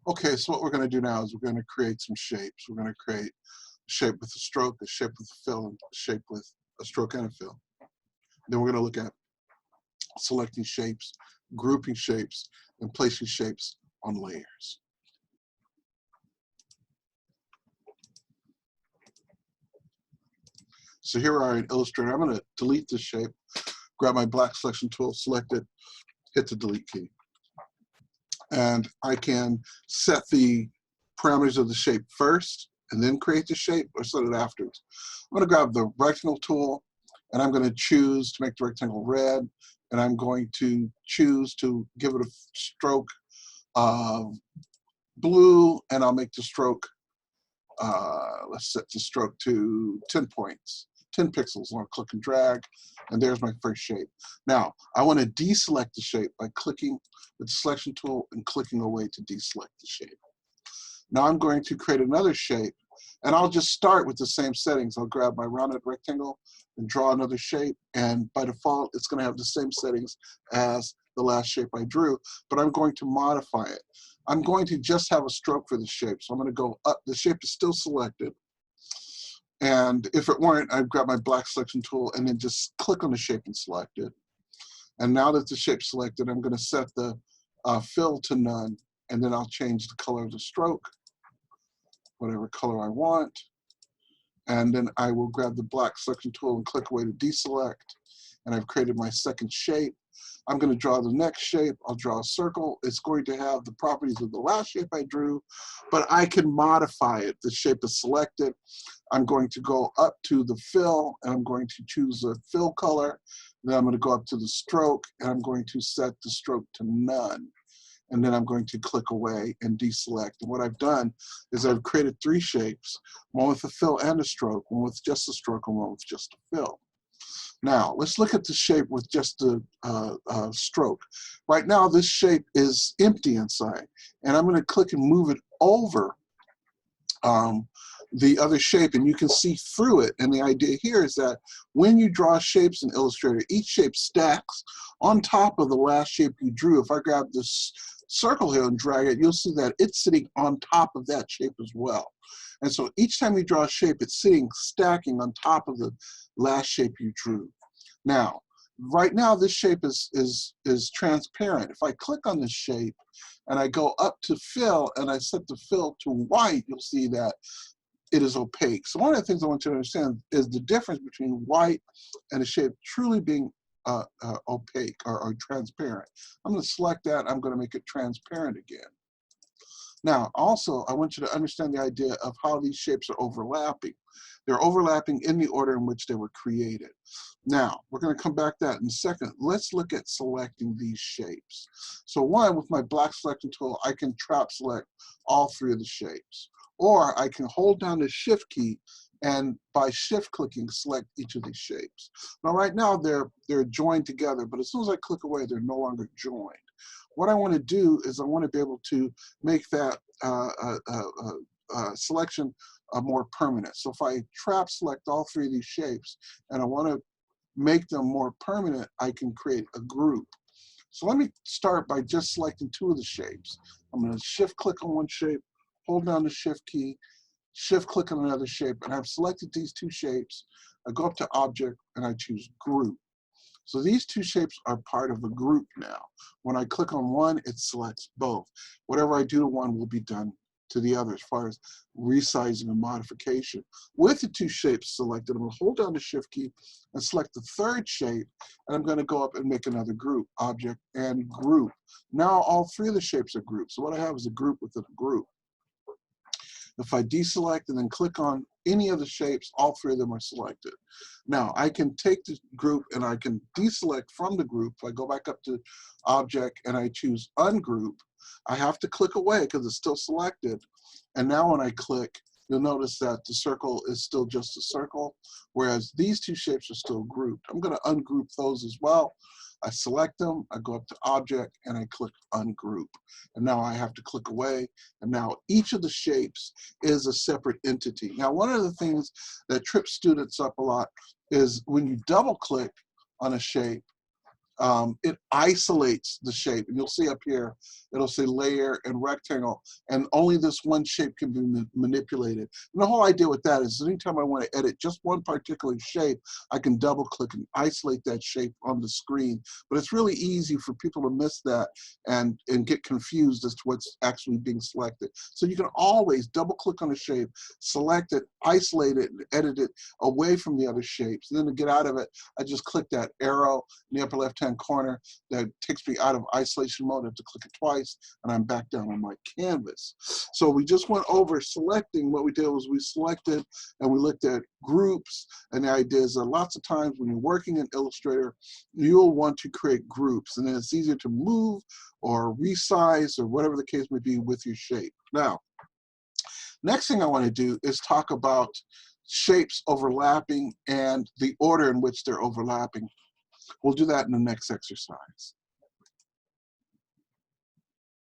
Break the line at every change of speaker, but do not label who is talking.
Okay, so what we're going to do now is we're going to create some shapes. We're going to create a shape with a stroke, a shape with a fill, and a shape with a stroke and a fill. Then we're going to look at selecting shapes, grouping shapes, and placing shapes on layers. So here we are in Illustrator. I'm going to delete this shape, grab my black selection tool, select it, hit the delete key. And I can set the parameters of the shape first and then create the shape, or set it afterwards. I'm going to grab the rectangle tool, and I'm going to choose to make the rectangle red, and I'm going to choose to give it a stroke of blue, and I'll make the stroke, let's set the stroke to 10 points, 10 pixels. I'm going to click and drag, and there's my first shape. Now, I want to deselect the shape by clicking with the selection tool and clicking away to deselect the shape. Now I'm going to create another shape, and I'll just start with the same settings. I'll grab my rounded rectangle and draw another shape, and by default, it's going to have the same settings as the last shape I drew, but I'm going to modify it. I'm going to just have a stroke for the shape, so I'm going to go up. The shape is still selected, and if it weren't, I'd grab my black selection tool and then just click on the shape and select it. And now that the shape's selected, I'm going to set the fill to none, and then I'll change the color of the stroke, whatever color I want. And then I will grab the black selection tool and click away to deselect. And I've created my second shape. I'm going to draw the next shape. I'll draw a circle. It's going to have the properties of the last shape I drew, but I can modify it. The shape is selected. I'm going to go up to the fill, and I'm going to choose a fill color. Then I'm going to go up to the stroke, and I'm going to set the stroke to none. And then I'm going to click away and deselect. And what I've done is I've created 3 shapes, one with a fill and a stroke, one with just a stroke, and one with just a fill. Now, let's look at the shape with just the stroke. Right now, this shape is empty inside, and I'm going to click and move it over the other shape, and you can see through it. And the idea here is that when you draw shapes in Illustrator, each shape stacks on top of the last shape you drew. If I grab this circle here and drag it, you'll see that it's sitting on top of that shape as well. And so each time you draw a shape, it's sitting, stacking on top of the last shape you drew. Now, right now, this shape is transparent. If I click on this shape and I go up to fill and I set the fill to white, you'll see that it is opaque. So one of the things I want you to understand is the difference between white and a shape truly being opaque or transparent. I'm going to select that. I'm going to make it transparent again. Now, also, I want you to understand the idea of how these shapes are overlapping. They're overlapping in the order in which they were created. Now, we're going to come back to that in a second. Let's look at selecting these shapes. So one, with my black selection tool, I can trap select all 3 of the shapes. Or I can hold down the shift key and by shift clicking, select each of these shapes. Now, right now, they're joined together, but as soon as I click away, they're no longer joined. What I want to do is I want to be able to make that selection more permanent. So if I trap select all 3 of these shapes and I want to make them more permanent, I can create a group. So let me start by just selecting 2 of the shapes. I'm going to shift click on one shape, hold down the shift key, shift click on another shape, and I've selected these 2 shapes. I go up to object and I choose group. So these 2 shapes are part of a group now. When I click on one, it selects both. Whatever I do to one will be done to the other as far as resizing and modification. With the 2 shapes selected, I'm going to hold down the shift key and select the 3rd shape, and I'm going to go up and make another group, object and group. Now all 3 of the shapes are grouped. So what I have is a group within a group. If I deselect and then click on any of the shapes, all 3 of them are selected. Now, I can take the group and I can deselect from the group. If I go back up to Object and I choose Ungroup, I have to click away because it's still selected. And now when I click, you'll notice that the circle is still just a circle, whereas these 2 shapes are still grouped. I'm going to ungroup those as well. I select them, I go up to Object, and I click Ungroup. And now I have to click away, and now each of the shapes is a separate entity. Now, one of the things that trips students up a lot is when you double-click on a shape, it isolates the shape. And you'll see up here, it'll say layer and rectangle, and only this one shape can be manipulated. And the whole idea with that is anytime I want to edit just one particular shape, I can double click and isolate that shape on the screen. But it's really easy for people to miss that and get confused as to what's actually being selected. So you can always double click on a shape, select it, isolate it, and edit it away from the other shapes. And then to get out of it, I just click that arrow in the upper left-hand corner that takes me out of isolation mode. I have to click it twice, and I'm back down on my canvas. So we just went over selecting. What we did was we selected and we looked at groups, and the idea is that lots of times when you're working in Illustrator, you'll want to create groups, and then it's easier to move or resize or whatever the case may be with your shape. Now, next thing I want to do is talk about shapes overlapping and the order in which they're overlapping. We'll do that in the next exercise.